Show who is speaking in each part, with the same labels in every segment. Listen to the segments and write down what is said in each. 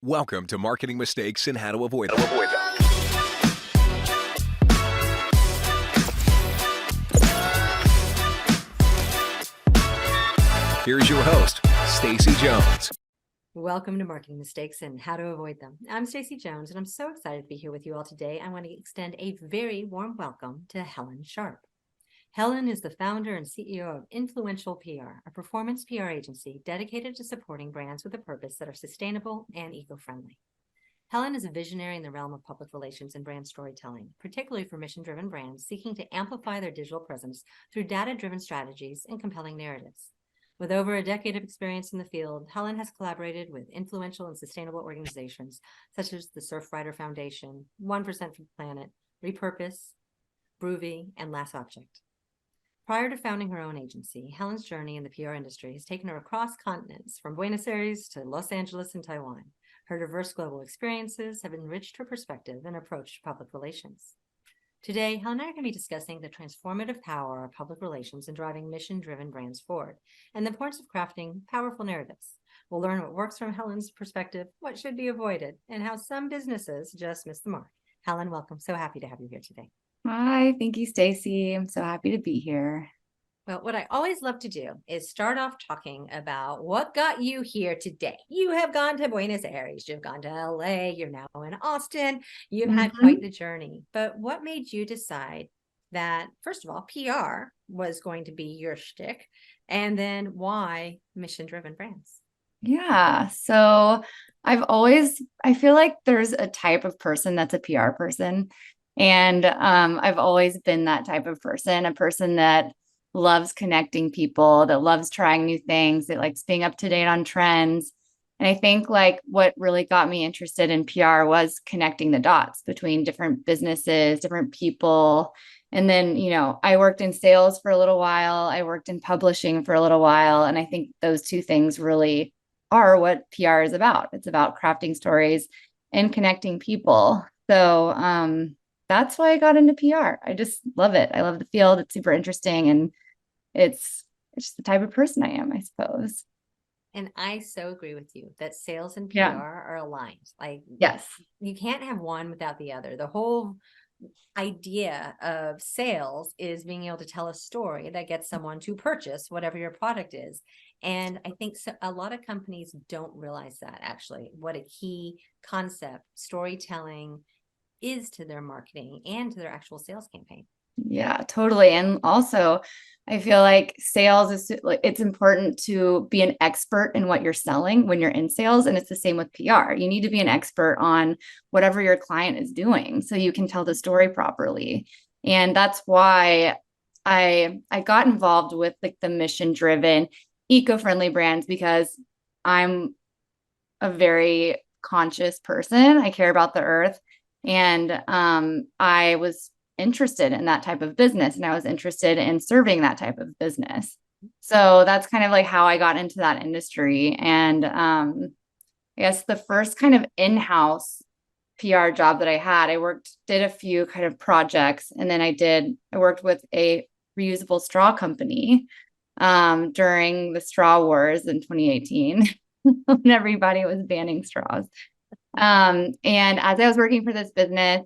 Speaker 1: Welcome to Marketing Mistakes and How to Avoid Them. Here's your host, Stacy Jones.
Speaker 2: Welcome to Marketing Mistakes and How to Avoid Them. I'm Stacy Jones, and I'm so excited to be here with you all today. I want to extend a very warm welcome to Helen Sharp. Helen is the founder and CEO of Influential PR, a performance PR agency dedicated to supporting brands with a purpose that are sustainable and eco-friendly. Helen is a visionary in the realm of public relations and brand storytelling, particularly for mission-driven brands seeking to amplify their digital presence through data-driven strategies and compelling narratives. With over a decade of experience in the field, Helen has collaborated with influential and sustainable organizations such as the Surfrider Foundation, 1% for the Planet, Repurpose, Broovy, and Last Object. Prior to founding her own agency, Helen's journey in the PR industry has taken her across continents, from Buenos Aires to Los Angeles and Taiwan. Her diverse global experiences have enriched her perspective and approach to public relations. Today, Helen and I are going to be discussing the transformative power of public relations in driving mission-driven brands forward, and the importance of crafting powerful narratives. We'll learn what works from Helen's perspective, what should be avoided, and how some businesses just miss the mark. Helen, welcome. So happy to have you here today.
Speaker 3: Hi, thank you, Stacy. I'm so happy to be here.
Speaker 2: Well, what I always love to do is start off talking about what got you here today. You have gone to Buenos Aires, you've gone to LA, you're now in Austin, you've had quite the journey. But what made you decide that, first of all, PR was going to be your shtick, and then why mission-driven brands?
Speaker 3: Yeah, so I feel like there's a type of person that's a PR person. And I've always been that type of person, a person that loves connecting people, that loves trying new things, that likes being up to date on trends. And I think like what really got me interested in PR was connecting the dots between different businesses, different people. And then, I worked in sales for a little while. I worked in publishing for a little while. And I think those two things really are what PR is about. It's about crafting stories and connecting people. So, that's why I got into PR. I just love it. I love the field. It's super interesting. And it's just the type of person I am, I suppose.
Speaker 2: And I so agree with you that sales and PR are aligned. Like,
Speaker 3: yes,
Speaker 2: you can't have one without the other. The whole idea of sales is being able to tell a story that gets someone to purchase whatever your product is. And I think a lot of companies don't realize that, actually, what a key concept storytelling is to their marketing and to their actual sales campaign.
Speaker 3: Yeah, totally. And also, I feel like it's important to be an expert in what you're selling when you're in sales. And it's the same with PR. You need to be an expert on whatever your client is doing so you can tell the story properly. And that's why I got involved with like the mission-driven, eco-friendly brands, because I'm a very conscious person. I care about the earth. And I was interested in that type of business, and I was interested in serving that type of business. So that's kind of like how I got into that industry. And I guess the first kind of in-house PR job that I had, did a few kind of projects, and then I worked with a reusable straw company during the straw wars in 2018 when everybody was banning straws. And as I was working for this business,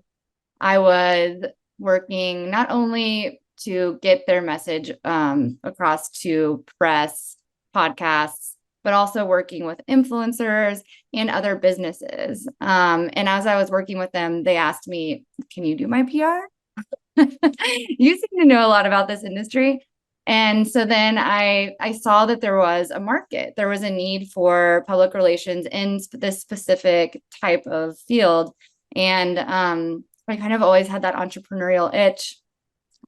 Speaker 3: I was working not only to get their message across to press, podcasts, but also working with influencers and other businesses. And as I was working with them, they asked me, "Can you do my PR?" You seem to know a lot about this industry. And so then I saw that there was a market. There was a need for public relations in this specific type of field. And I kind of always had that entrepreneurial itch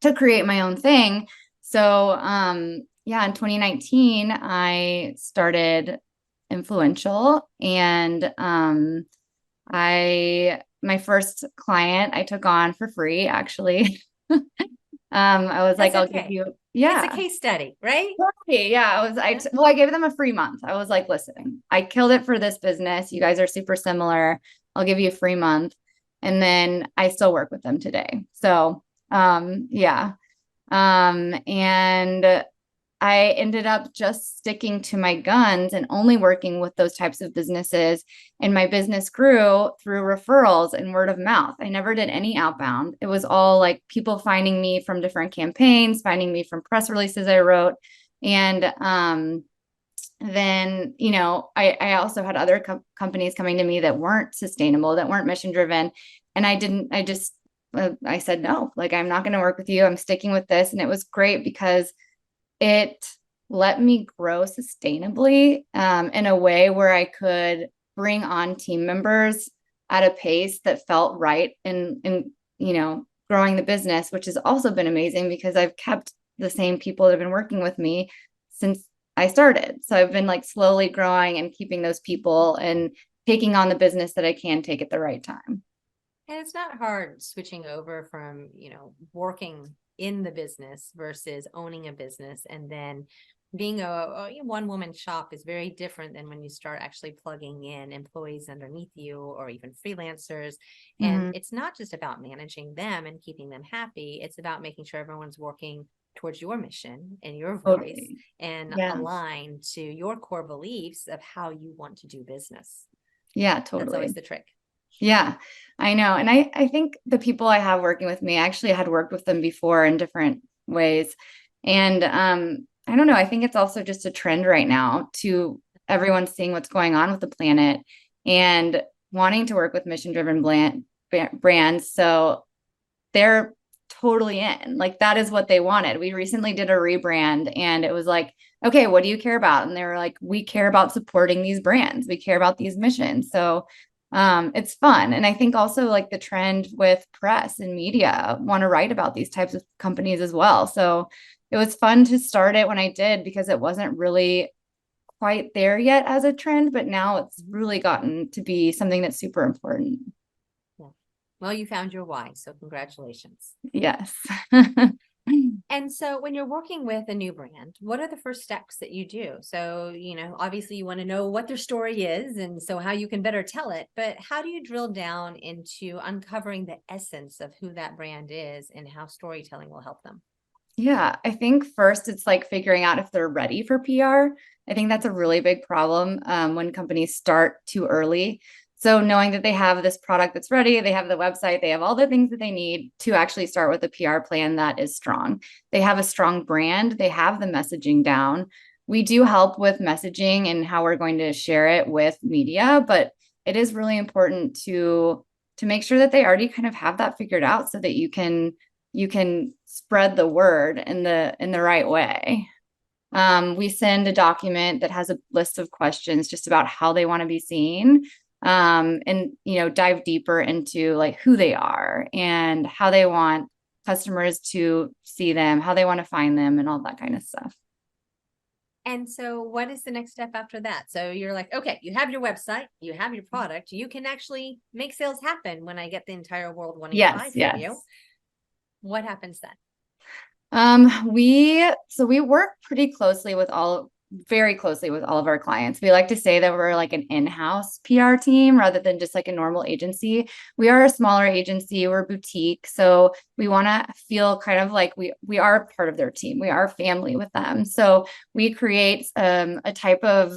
Speaker 3: to create my own thing. So in 2019, I started Influential. And my first client I took on for free, actually. I was like, I'll give you,
Speaker 2: it's a case study, right?
Speaker 3: Yeah. I gave them a free month. I was like, listen, I killed it for this business. You guys are super similar. I'll give you a free month. And then I still work with them today. So, and I ended up just sticking to my guns and only working with those types of businesses. And my business grew through referrals and word of mouth. I never did any outbound. It was all like people finding me from different campaigns, finding me from press releases I wrote. And then, I also had other companies coming to me that weren't sustainable, that weren't mission driven. And I said, no, like, I'm not going to work with you. I'm sticking with this. And it was great because it let me grow sustainably in a way where I could bring on team members at a pace that felt right in growing the business, which has also been amazing because I've kept the same people that have been working with me since I started. So I've been like slowly growing and keeping those people and taking on the business that I can take at the right time.
Speaker 2: And it's not hard switching over from, working in the business versus owning a business. And then being a one woman shop is very different than when you start actually plugging in employees underneath you or even freelancers. And it's not just about managing them and keeping them happy. It's about making sure everyone's working towards your mission and your voice and aligned to your core beliefs of how you want to do business.
Speaker 3: Yeah, totally.
Speaker 2: That's always the trick.
Speaker 3: Yeah, I know. And I think the people I have working with me, I actually had worked with them before in different ways. And I don't know, I think it's also just a trend right now to everyone seeing what's going on with the planet and wanting to work with mission-driven brands. So they're totally in. Like, that is what they wanted. We recently did a rebrand and it was like, okay, what do you care about? And they were like, we care about supporting these brands. We care about these missions. So it's fun. And I think also like the trend with press and media want to write about these types of companies as well. So it was fun to start it when I did because it wasn't really quite there yet as a trend, but now it's really gotten to be something that's super important.
Speaker 2: Yeah. Well, you found your why. So congratulations.
Speaker 3: Yes.
Speaker 2: And so when you're working with a new brand, what are the first steps that you do? So, obviously you want to know what their story is and so how you can better tell it, but how do you drill down into uncovering the essence of who that brand is and how storytelling will help them?
Speaker 3: Yeah, I think first it's like figuring out if they're ready for PR. I think that's a really big problem when companies start too early. So knowing that they have this product that's ready, they have the website, they have all the things that they need to actually start with a PR plan that is strong. They have a strong brand, they have the messaging down. We do help with messaging and how we're going to share it with media, but it is really important to make sure that they already kind of have that figured out so that you can spread the word in the right way. We send a document that has a list of questions just about how they want to be seen. And dive deeper into like who they are and how they want customers to see them, how they want to find them, and all that kind of stuff.
Speaker 2: And so what is the next step after that? So you're like, okay, you have your website, you have your product, you can actually make sales happen when I get the entire world wanting to buy from you. What happens then?
Speaker 3: We work very closely with all of our clients. We like to say that we're like an in-house PR team rather than just like a normal agency. We are a smaller agency, we're boutique. So we want to feel kind of like we are part of their team. We are family with them. So we create a type of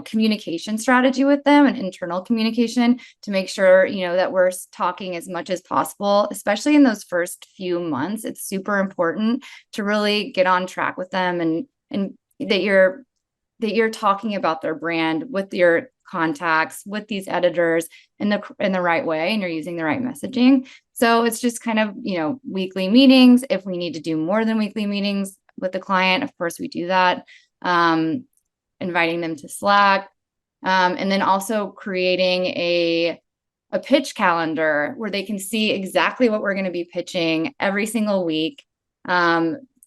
Speaker 3: communication strategy with them, and internal communication to make sure, that we're talking as much as possible, especially in those first few months. It's super important to really get on track with them and that you're talking about their brand with your contacts, with these editors in the right way, and you're using the right messaging. So it's just kind of, weekly meetings. If we need to do more than weekly meetings with the client, of course we do that. Inviting them to Slack, and then also creating a pitch calendar where they can see exactly what we're going to be pitching every single week.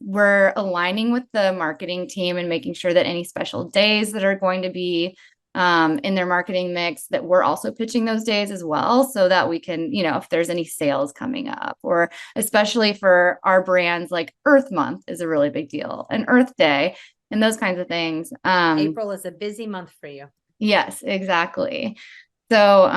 Speaker 3: We're aligning with the marketing team and making sure that any special days that are going to be in their marketing mix, that we're also pitching those days as well, so that we can, if there's any sales coming up, or especially for our brands, like Earth Month is a really big deal, and Earth Day, and those kinds of things.
Speaker 2: April is a busy month for you.
Speaker 3: Yes, exactly. So,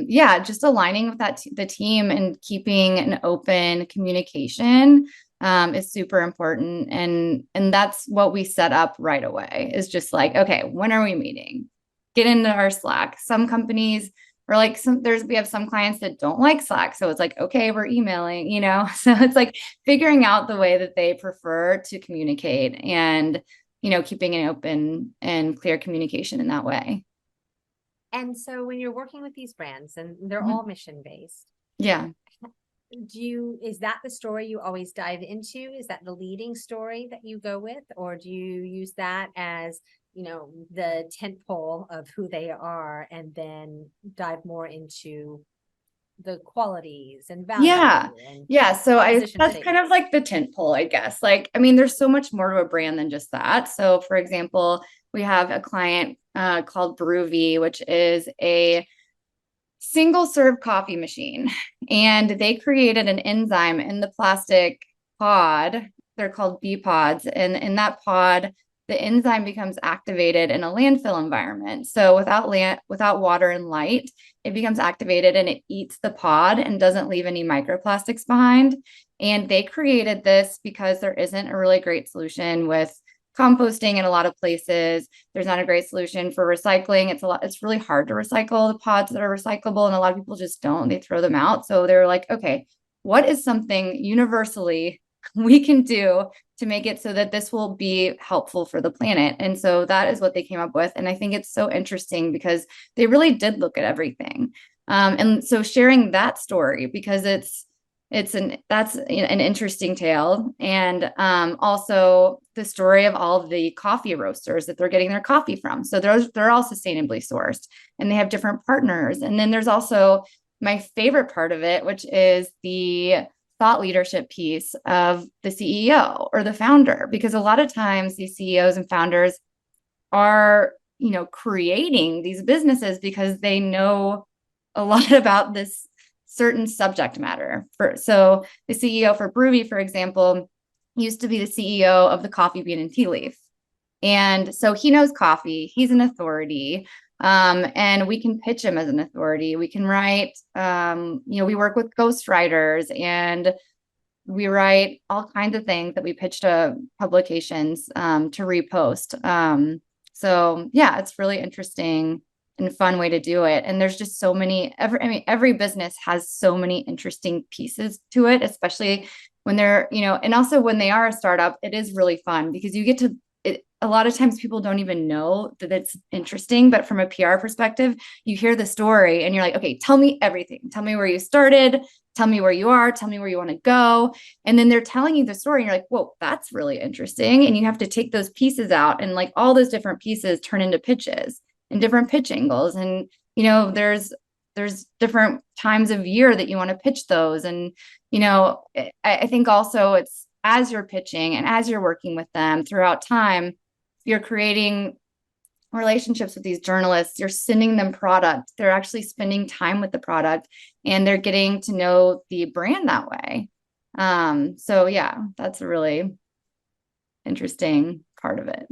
Speaker 3: yeah, just aligning with the team and keeping an open communication, is super important. And that's what we set up right away, is just like, okay, when are we meeting? Get into our Slack. Some companies are like, we have some clients that don't like Slack. So it's like, okay, we're emailing, so it's like figuring out the way that they prefer to communicate and, keeping an open and clear communication in that way.
Speaker 2: And so when you're working with these brands and they're
Speaker 3: Mhm.
Speaker 2: all mission based,
Speaker 3: Yeah.
Speaker 2: is that the story you always dive into? Is that the leading story that you go with? Or do you use that as, the tent pole of who they are and then dive more into the qualities and
Speaker 3: Yeah.
Speaker 2: value and
Speaker 3: Yeah. So
Speaker 2: proposition
Speaker 3: that's kind of
Speaker 2: statements?
Speaker 3: like the tent pole, I guess. Like, I mean, there's so much more to a brand than just that. So for example, we have a client called Brewvie, which is a single serve coffee machine. And they created an enzyme in the plastic pod. They're called B pods. And in that pod, the enzyme becomes activated in a landfill environment. So without water and light, it becomes activated and it eats the pod and doesn't leave any microplastics behind. And they created this because there isn't a really great solution with composting in a lot of places. There's not a great solution for recycling. It's really hard to recycle the pods that are recyclable, and a lot of people just don't. They throw them out. So they're like, okay, what is something universally we can do to make it so that this will be helpful for the planet? And so that is what they came up with. And I think it's so interesting because they really did look at everything. And so sharing that story, because that's an interesting tale. And also the story of all of the coffee roasters that they're getting their coffee from. So they're all sustainably sourced and they have different partners. And then there's also my favorite part of it, which is the thought leadership piece of the CEO or the founder, because a lot of times these CEOs and founders are, creating these businesses because they know a lot about this certain subject matter. So the CEO for Brewvie, for example, used to be the CEO of the Coffee Bean and Tea Leaf. And so he knows coffee, he's an authority. And we can pitch him as an authority. We can write, we work with ghostwriters and we write all kinds of things that we pitch to publications to repost. So yeah, it's really interesting and fun way to do it. And there's just so many, every business has so many interesting pieces to it, especially when they're, and also when they are a startup, it is really fun because you get to, a lot of times people don't even know that it's interesting, but from a PR perspective, you hear the story and you're like, okay, tell me everything. Tell me where you started. Tell me where you are. Tell me where you want to go. And then they're telling you the story and you're like, whoa, that's really interesting. And you have to take those pieces out and like all those different pieces turn into pitches and different pitch angles. And, there's different times of year that you want to pitch those. And, I think also it's as you're pitching and as you're working with them throughout time, you're creating relationships with these journalists, you're sending them product, they're actually spending time with the product and they're getting to know the brand that way. So yeah, that's a really interesting part of it.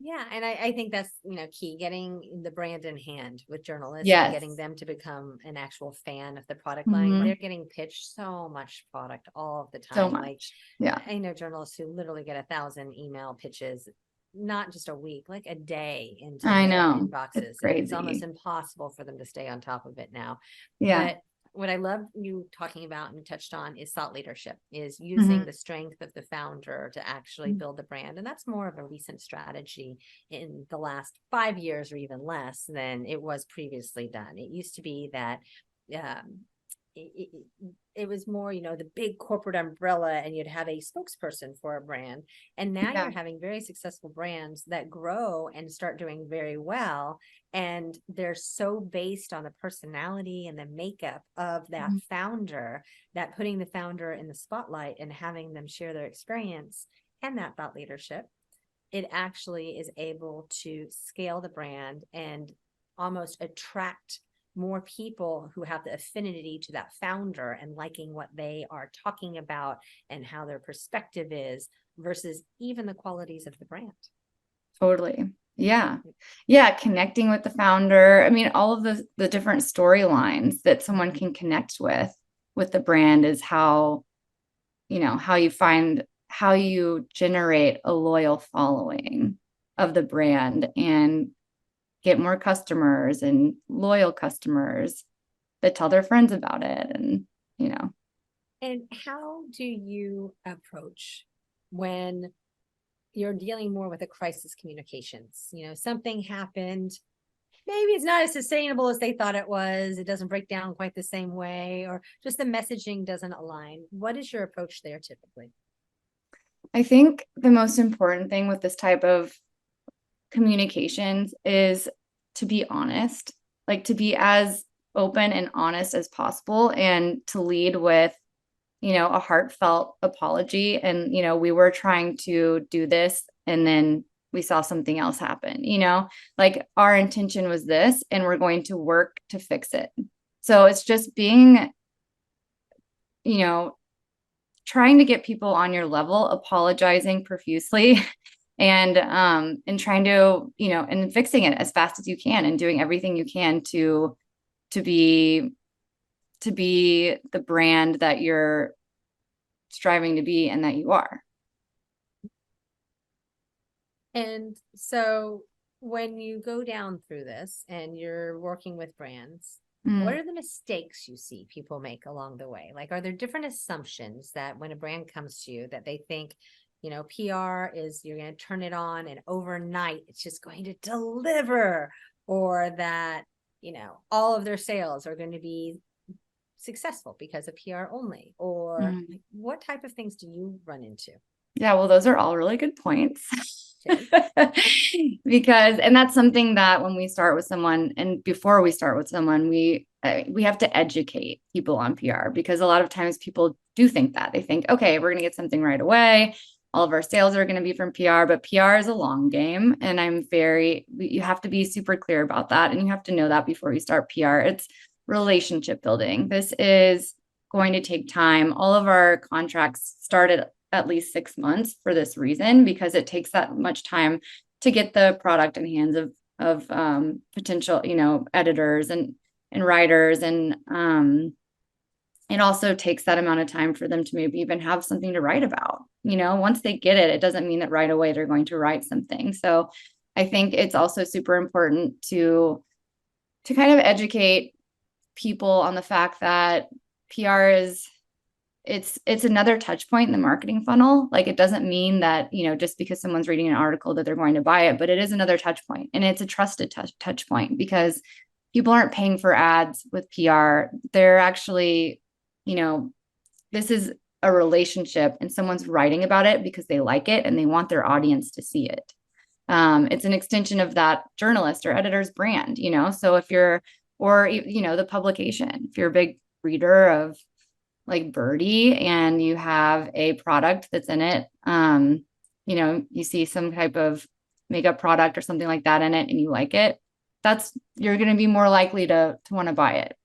Speaker 2: Yeah, and I think that's key, getting the brand in hand with journalists and
Speaker 3: Yes.
Speaker 2: getting them to become an actual fan of the product line.
Speaker 3: Mhm.
Speaker 2: They're getting pitched so much product all of the
Speaker 3: So
Speaker 2: time. Like
Speaker 3: much. Yeah.
Speaker 2: I know journalists who literally get 1,000 email pitches, not just a week, like a day into
Speaker 3: I
Speaker 2: their
Speaker 3: know. It's
Speaker 2: inboxes. And it's almost
Speaker 3: crazy.
Speaker 2: impossible for them to stay on top of it now.
Speaker 3: Yeah.
Speaker 2: But what I love you talking about and touched on is thought leadership, is using
Speaker 3: Mhm.
Speaker 2: the strength of the founder to actually build the brand. And that's more of a recent strategy in the last 5 years or even less than it was previously done. It used to be that it was more, the big corporate umbrella and you'd have a spokesperson for a brand. And now
Speaker 3: Yeah.
Speaker 2: you're having very successful brands that grow and start doing very well. And they're so based on the personality and the makeup of that
Speaker 3: Mhm.
Speaker 2: founder, that putting the founder in the spotlight and having them share their experience and that thought leadership, it actually is able to scale the brand and almost attract more people who have the affinity to that founder and liking what they are talking about and how their perspective is versus even the qualities of the brand.
Speaker 3: Totally. Yeah. Yeah. Connecting with the founder. I mean, all of the different storylines that someone can connect with the brand is how, how you generate a loyal following of the brand and get more customers and loyal customers that tell their friends about it. And.
Speaker 2: And how do you approach when you're dealing more with a crisis communications? Something happened. Maybe it's not as sustainable as they thought it was. It doesn't break down quite the same way, or just the messaging doesn't align. What is your approach there typically?
Speaker 3: I think the most important thing with this type of communications is to be honest, like to be as open and honest as possible, and to lead with, a heartfelt apology. And, we were trying to do this and then we saw something else happen, like our intention was this and we're going to work to fix it. So it's just being, trying to get people on your level, apologizing profusely and trying to, and fixing it as fast as you can and doing everything you can to be the brand that you're striving to be and that you are.
Speaker 2: And so when you go down through this and you're working with brands, what are the mistakes you see people make along the way? Like, are there different assumptions that when a brand comes to you that they think, PR is you're going to turn it on and overnight it's just going to deliver, or that, all of their sales are going to be successful because of PR only, or what type of things do you run into?
Speaker 3: Yeah, well, those are all really good points. Because, and that's something that when we start with someone and before we start with someone, we have to educate people on PR, because a lot of times people do think that they think, okay, we're going to get something right away. All of our sales are going to be from PR, but PR is a long game. And you have to be super clear about that. And you have to know that before you start PR. It's relationship building. This is going to take time. All of our contracts started at least 6 months for this reason, because it takes that much time to get the product in hands of potential, editors and writers. And it also takes that amount of time for them to maybe even have something to write about. Once they get it, it doesn't mean that right away they're going to write something. So I think it's also super important to kind of educate people on the fact that PR is it's another touch point in the marketing funnel. Like, it doesn't mean that, just because someone's reading an article that they're going to buy it, but it is another touch point, and it's a trusted touch point, because people aren't paying for ads with PR. They're actually, this is a relationship and someone's writing about it because they like it and they want their audience to see it. It's an extension of that journalist or editor's brand, so if you're, or, the publication, if you're a big reader of like Birdie and you have a product that's in it, you see some type of makeup product or something like that in it and you like it, you're going to be more likely to want to buy it.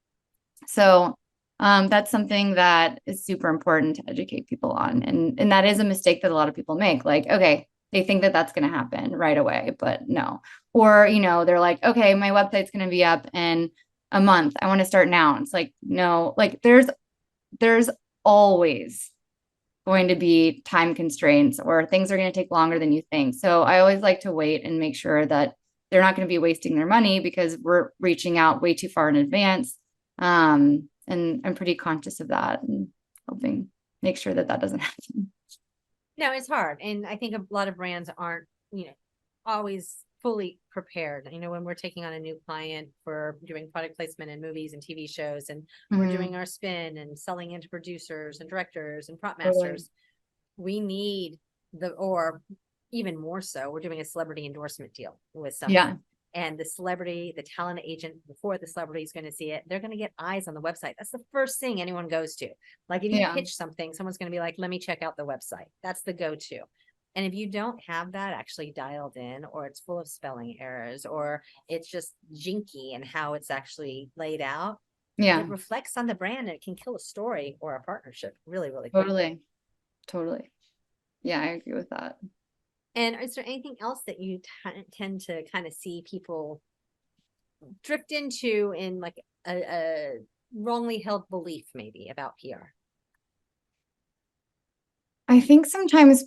Speaker 3: So that's something that is super important to educate people on. And that is a mistake that a lot of people make. Like, okay, they think that that's going to happen right away, but no. Or, they're like, okay, my website's going to be up in a month. I want to start now. It's like, no, like there's always going to be time constraints, or things are going to take longer than you think. So I always like to wait and make sure that they're not going to be wasting their money because we're reaching out way too far in advance. And I'm pretty conscious of that and helping make sure that doesn't happen.
Speaker 2: No, it's hard. And I think a lot of brands aren't, always fully prepared. When we're taking on a new client for doing product placement in movies and TV shows, and we're doing our spin and selling into producers and directors and prop masters, we need or even more so, we're doing a celebrity endorsement deal with someone.
Speaker 3: Yeah.
Speaker 2: And the celebrity, the talent agent, before the celebrity is going to see it, they're going to get eyes on the website. That's the first thing anyone goes to. Like, if you pitch something, someone's going to be like, let me check out the website. That's the go-to. And if you don't have that actually dialed in, or it's full of spelling errors, or it's just jinky in how it's actually laid out, it reflects on the brand and it can kill a story or a partnership really, really quickly.
Speaker 3: Totally. Yeah, I agree with that.
Speaker 2: And is there anything else that you tend to kind of see people drift into in like a wrongly held belief maybe about PR?
Speaker 3: I think sometimes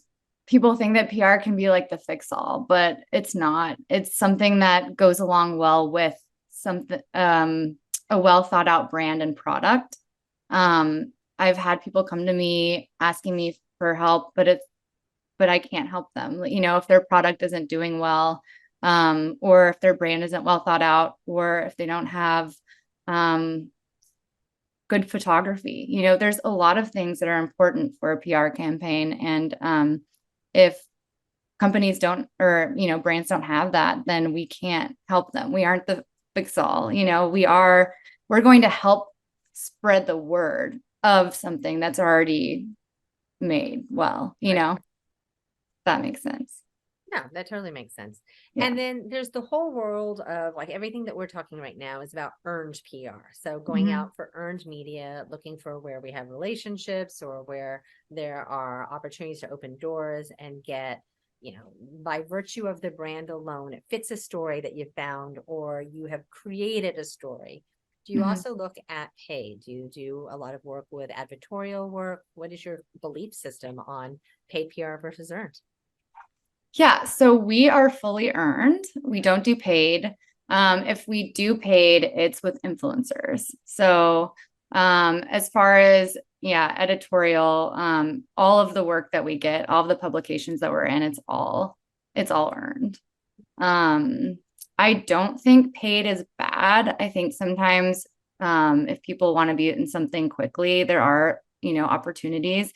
Speaker 3: people think that PR can be like the fix all, but it's not. It's something that goes along well with something, a well thought out brand and product. I've had people come to me asking me for help, but I can't help them. You know, if their product isn't doing well, or if their brand isn't well thought out, or if they don't have, good photography. You know, there's a lot of things that are important for a PR campaign. And if companies don't, or, you know, brands don't have that, then we can't help them. We aren't the fix all, you know, we're going to help spread the word of something that's already made well, you know, if that makes sense.
Speaker 2: No, that totally makes sense.
Speaker 3: Yeah.
Speaker 2: And then there's the whole world of like everything that we're talking right now is about earned PR. So going out for earned media, looking for where we have relationships or where there are opportunities to open doors and get, you know, by virtue of the brand alone, it fits a story that you found or you have created a story. Do you also look at paid? Do you do a lot of work with advertorial work? What is your belief system on paid PR versus earned?
Speaker 3: Yeah, so we are fully earned. We don't do paid. If we do paid, it's with influencers. So as far as editorial, all of the work that we get, all of the publications that we're in, it's all earned. I don't think paid is bad. I think sometimes if people want to be in something quickly, there are, you know, opportunities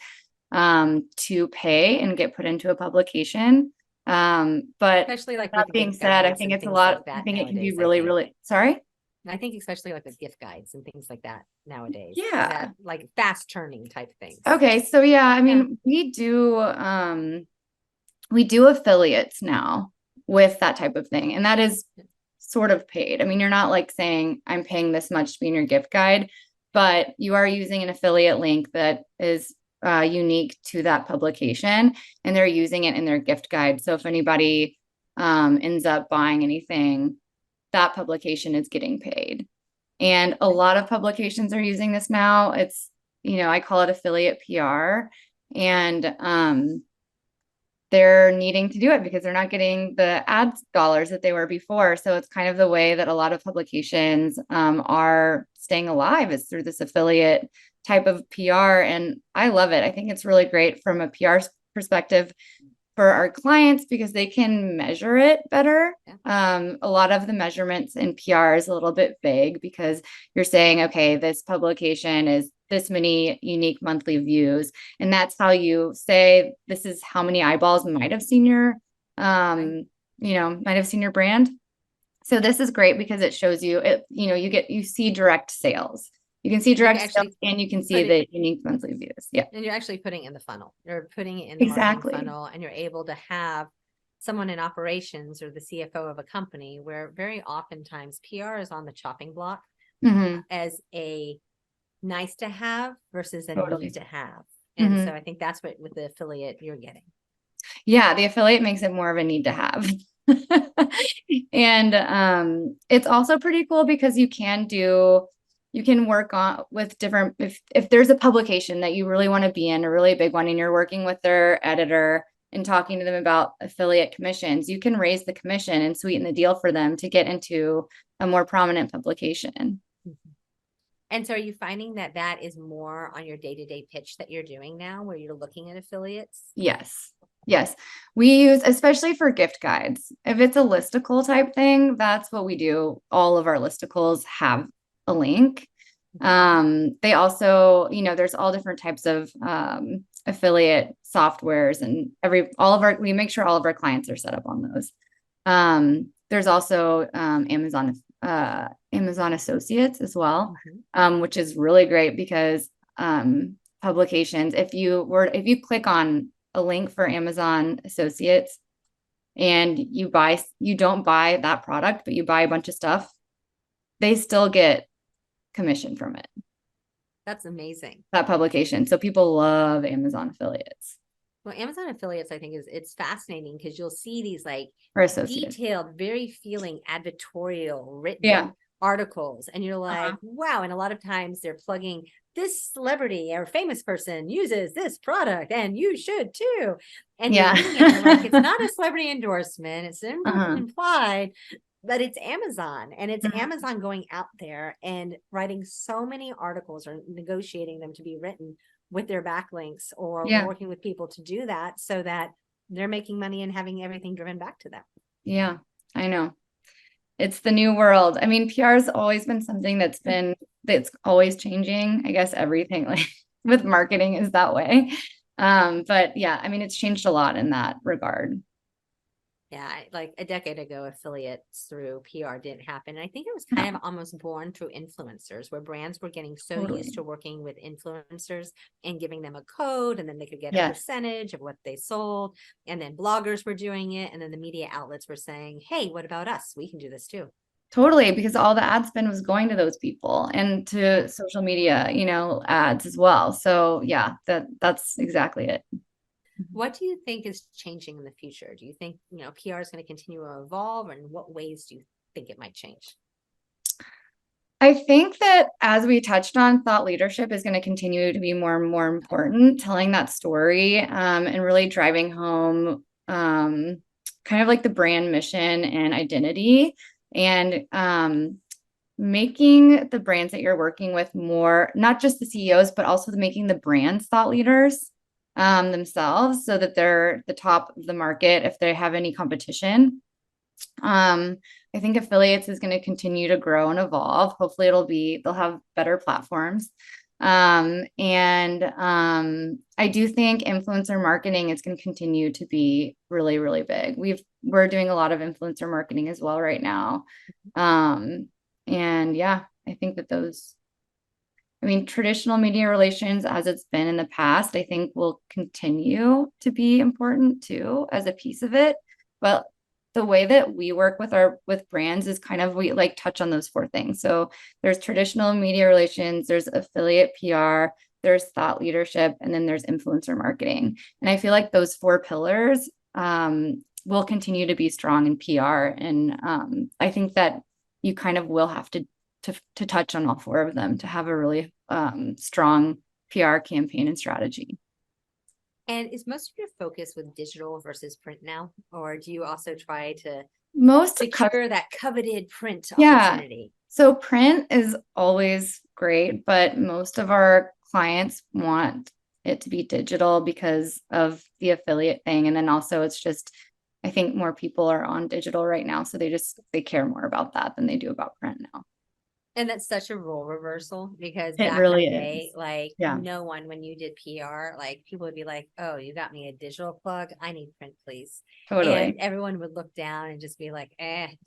Speaker 3: to pay and get put into a publication. But
Speaker 2: especially like
Speaker 3: that
Speaker 2: with
Speaker 3: being
Speaker 2: gift
Speaker 3: said, I
Speaker 2: guides
Speaker 3: think
Speaker 2: and
Speaker 3: it's a
Speaker 2: things
Speaker 3: lot.
Speaker 2: like that
Speaker 3: I think it can be
Speaker 2: nowadays,
Speaker 3: really, really. Sorry.
Speaker 2: I think especially like with gift guides and things like that nowadays. Is
Speaker 3: Yeah.
Speaker 2: that like fast turning type things?
Speaker 3: Okay. So yeah, I mean, we do affiliates now with that type of thing, and that is sort of paid. I mean, you're not like saying I'm paying this much to be in your gift guide, but you are using an affiliate link that is unique to that publication, and they're using it in their gift guide. So if anybody ends up buying anything, that publication is getting paid. And a lot of publications are using this now. It's, you know, I call it affiliate PR, and they're needing to do it because they're not getting the ad dollars that they were before. So it's kind of the way that a lot of publications are staying alive, is through this affiliate type of PR. And I love it. I think it's really great from a PR perspective for our clients because they can measure it better. A lot of the measurements in PR is a little bit vague because you're saying, okay, this publication is this many unique monthly views. And that's how you say, this is how many eyeballs might have seen your, might have seen your brand. So this is great because it shows you, you see direct sales. You can see direct sales and you can see the unique monthly views. Yeah.
Speaker 2: And you're actually putting it in the funnel. You're putting it in the marketing funnel, and you're able to have someone in operations or the CFO of a company where very oftentimes PR is on the chopping block as a nice to have versus a need to have. And so I think that's what with the affiliate you're getting.
Speaker 3: Yeah, the affiliate makes it more of a need to have. And it's also pretty cool because you can work on with different, if there's a publication that you really want to be in, a really big one, and you're working with their editor and talking to them about affiliate commissions, you can raise the commission and sweeten the deal for them to get into a more prominent publication.
Speaker 2: And so are you finding that that is more on your day-to-day pitch that you're doing now, where you're looking at affiliates?
Speaker 3: Yes. We use, especially for gift guides, if it's a listicle type thing, that's what we do. All of our listicles have a link. They also, there's all different types of affiliate softwares, and we make sure all of our clients are set up on those. There's also Amazon Associates as well, which is really great because publications, if you click on a link for Amazon Associates and you don't buy that product, but you buy a bunch of stuff, they still get commission from it.
Speaker 2: That's amazing.
Speaker 3: That publication. So people love Amazon affiliates.
Speaker 2: Well, Amazon affiliates, I think it's fascinating because you'll see these like
Speaker 3: or associates.
Speaker 2: detailed, very feeling advertorial
Speaker 3: Yeah.
Speaker 2: written articles. And you're like,
Speaker 3: Uh-huh.
Speaker 2: wow. And a lot of times they're plugging this celebrity or famous person uses this product and you should too. And you're
Speaker 3: Yeah.
Speaker 2: reading it and you're like, it's not a celebrity endorsement, it's
Speaker 3: Uh-huh.
Speaker 2: implied, but it's Amazon, and it's
Speaker 3: Mhm.
Speaker 2: Amazon going out there and writing so many articles or negotiating them to be written with their backlinks or
Speaker 3: Yeah.
Speaker 2: working with people to do that so that they're making money and having everything driven back to them.
Speaker 3: Yeah, I know. It's the new world. I mean, PR has always been something that's always changing. I guess everything like with marketing is that way. But yeah, I mean, it's changed a lot in that regard.
Speaker 2: Yeah, like a decade ago, affiliates through PR didn't happen. And I think it was
Speaker 3: No,
Speaker 2: kind of almost born through influencers, where brands were getting so used
Speaker 3: totally.
Speaker 2: to working with influencers and giving them a code, and then they could get a
Speaker 3: Yes,
Speaker 2: percentage of what they sold. And then bloggers were doing it. And then the media outlets were saying, hey, what about us? We can do this too.
Speaker 3: totally. Because all the ad spend was going to those people and
Speaker 2: Yeah.
Speaker 3: to social media, ads as well. So yeah, that's exactly it.
Speaker 2: What do you think is changing in the future? Do you think, PR is going to continue to evolve, and what ways do you think it might change?
Speaker 3: I think that as we touched on, thought leadership is going to continue to be more and more important, telling that story and really driving home kind of like the brand mission and identity and making the brands that you're working with more, not just the CEOs, but also making the brands thought leaders themselves so that they're the top of the market if they have any competition. I think affiliates is going to continue to grow and evolve. Hopefully they'll have better platforms. I do think influencer marketing is going to continue to be really, really big. We're doing a lot of influencer marketing as well right now. And yeah, I think that traditional media relations as it's been in the past, I think will continue to be important too as a piece of it. But the way that we work with brands is kind of, we like touch on those four things. So there's traditional media relations, there's affiliate PR, there's thought leadership, and then there's influencer marketing. And I feel like those four pillars will continue to be strong in PR. And I think that you kind of will have to touch on all four of them to have a really strong PR campaign and strategy.
Speaker 2: And is most of your focus with digital versus print now? Or do you also try to
Speaker 3: Most
Speaker 2: secure that coveted print
Speaker 3: Yeah.
Speaker 2: opportunity?
Speaker 3: So print is always great, but most of our clients want it to be digital because of the affiliate thing. And then also it's just, I think more people are on digital right now. So they care more about that than they do about print now.
Speaker 2: And that's such a role reversal, because
Speaker 3: It
Speaker 2: back in
Speaker 3: really
Speaker 2: the day,
Speaker 3: is.
Speaker 2: like
Speaker 3: Yeah,
Speaker 2: no one, when you did PR, like people would be like, oh, you got me a digital plug. I need print, please. And
Speaker 3: totally.
Speaker 2: everyone would look down and just be like,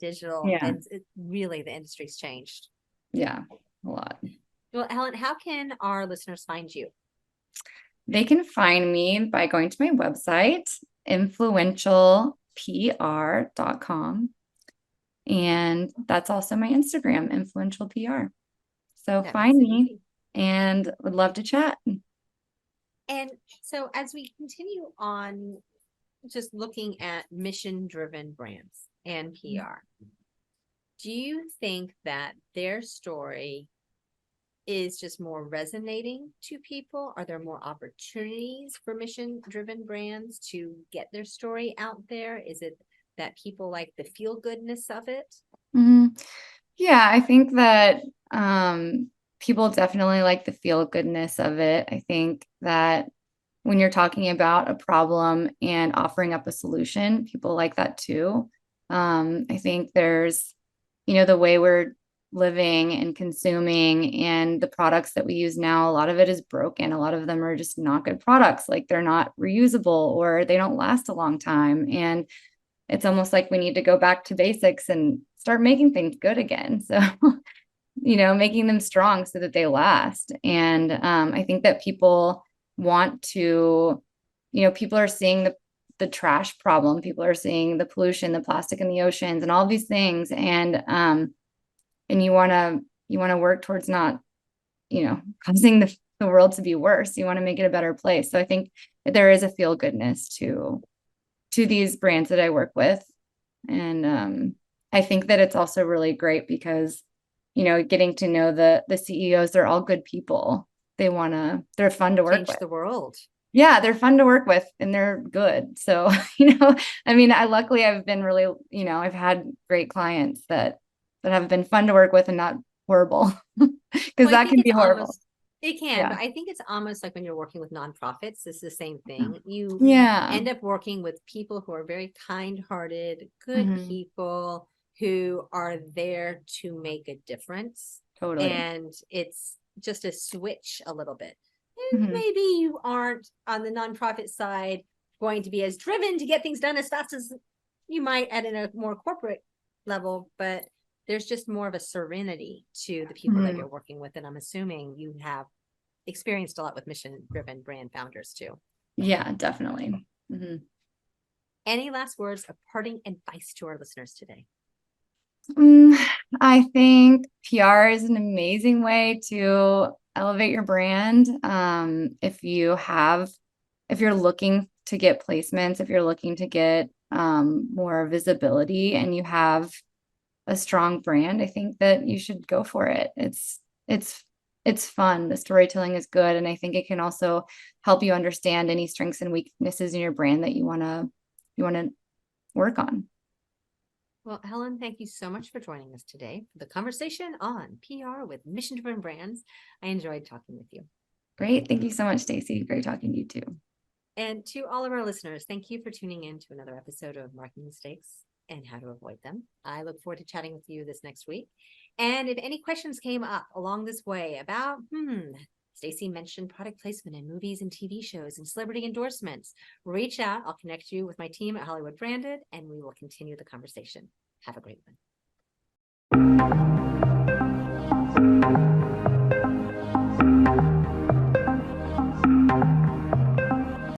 Speaker 2: digital.
Speaker 3: Yeah.
Speaker 2: And really, the industry's changed.
Speaker 3: Yeah, a lot.
Speaker 2: Well, Helen, how can our listeners find you?
Speaker 3: They can find me by going to my website, influentialpr.com. And that's also my Instagram, influential PR. So
Speaker 2: That
Speaker 3: find
Speaker 2: makes it
Speaker 3: me
Speaker 2: easy.
Speaker 3: and would love to chat.
Speaker 2: And so as we continue on just looking at mission-driven brands and PR, do you think that their story is just more resonating to people? Are there more opportunities for mission-driven brands to get their story out there? Is it that people like the feel-goodness of it?
Speaker 3: Mhm. Yeah, I think that people definitely like the feel goodness of it. I think that when you're talking about a problem and offering up a solution, people like that too. I think there's, the way we're living and consuming and the products that we use now, a lot of it is broken. A lot of them are just not good products. Like they're not reusable or they don't last a long time. And it's almost like we need to go back to basics and start making things good again. So, making them strong so that they last. And I think that people want to, people are seeing the trash problem. People are seeing the pollution, the plastic in the oceans and all these things. And you want to work towards not, causing the world to be worse. You want to make it a better place. So I think there is a feel goodness to these brands that I work with. And I think that it's also really great because, getting to know the CEOs, they're all good people. They're fun to work
Speaker 2: Change
Speaker 3: with.
Speaker 2: the world.
Speaker 3: Yeah, they're fun to work with and they're good. So, luckily I've been really, I've had great clients that have been fun to work with and not horrible, because that can be horrible.
Speaker 2: It can,
Speaker 3: Yeah.
Speaker 2: but I think it's almost like when you're working with nonprofits, it's the same thing. You
Speaker 3: Yeah.
Speaker 2: end up working with people who are very kind-hearted, good
Speaker 3: Mhm.
Speaker 2: people who are there to make a difference.
Speaker 3: Totally.
Speaker 2: And it's just a switch a little bit. And
Speaker 3: Mhm.
Speaker 2: maybe you aren't on the nonprofit side going to be as driven to get things done as fast as you might at a more corporate level, but there's just more of a serenity to the people that
Speaker 3: Mhm.
Speaker 2: you're working with. And I'm assuming you have experienced a lot with mission-driven brand founders too.
Speaker 3: Yeah, definitely. Mhm.
Speaker 2: Any last words of parting advice to our listeners today?
Speaker 3: I think PR is an amazing way to elevate your brand. If you're looking to get placements, if you're looking to get more visibility and you have a strong brand, I think that you should go for it. It's fun. The storytelling is good. And I think it can also help you understand any strengths and weaknesses in your brand that you want to work on.
Speaker 2: Well, Helen, thank you so much for joining us today for the conversation on PR with mission-driven brands. I enjoyed talking with you.
Speaker 3: Great. Thank you so much, Stacy. Great talking to you too.
Speaker 2: And to all of our listeners, thank you for tuning in to another episode of Marketing Mistakes and How to Avoid Them. I look forward to chatting with you this next week. And if any questions came up along this way about, Stacy mentioned product placement in movies and TV shows and celebrity endorsements, reach out. I'll connect you with my team at Hollywood Branded, and we will continue the conversation. Have a great one.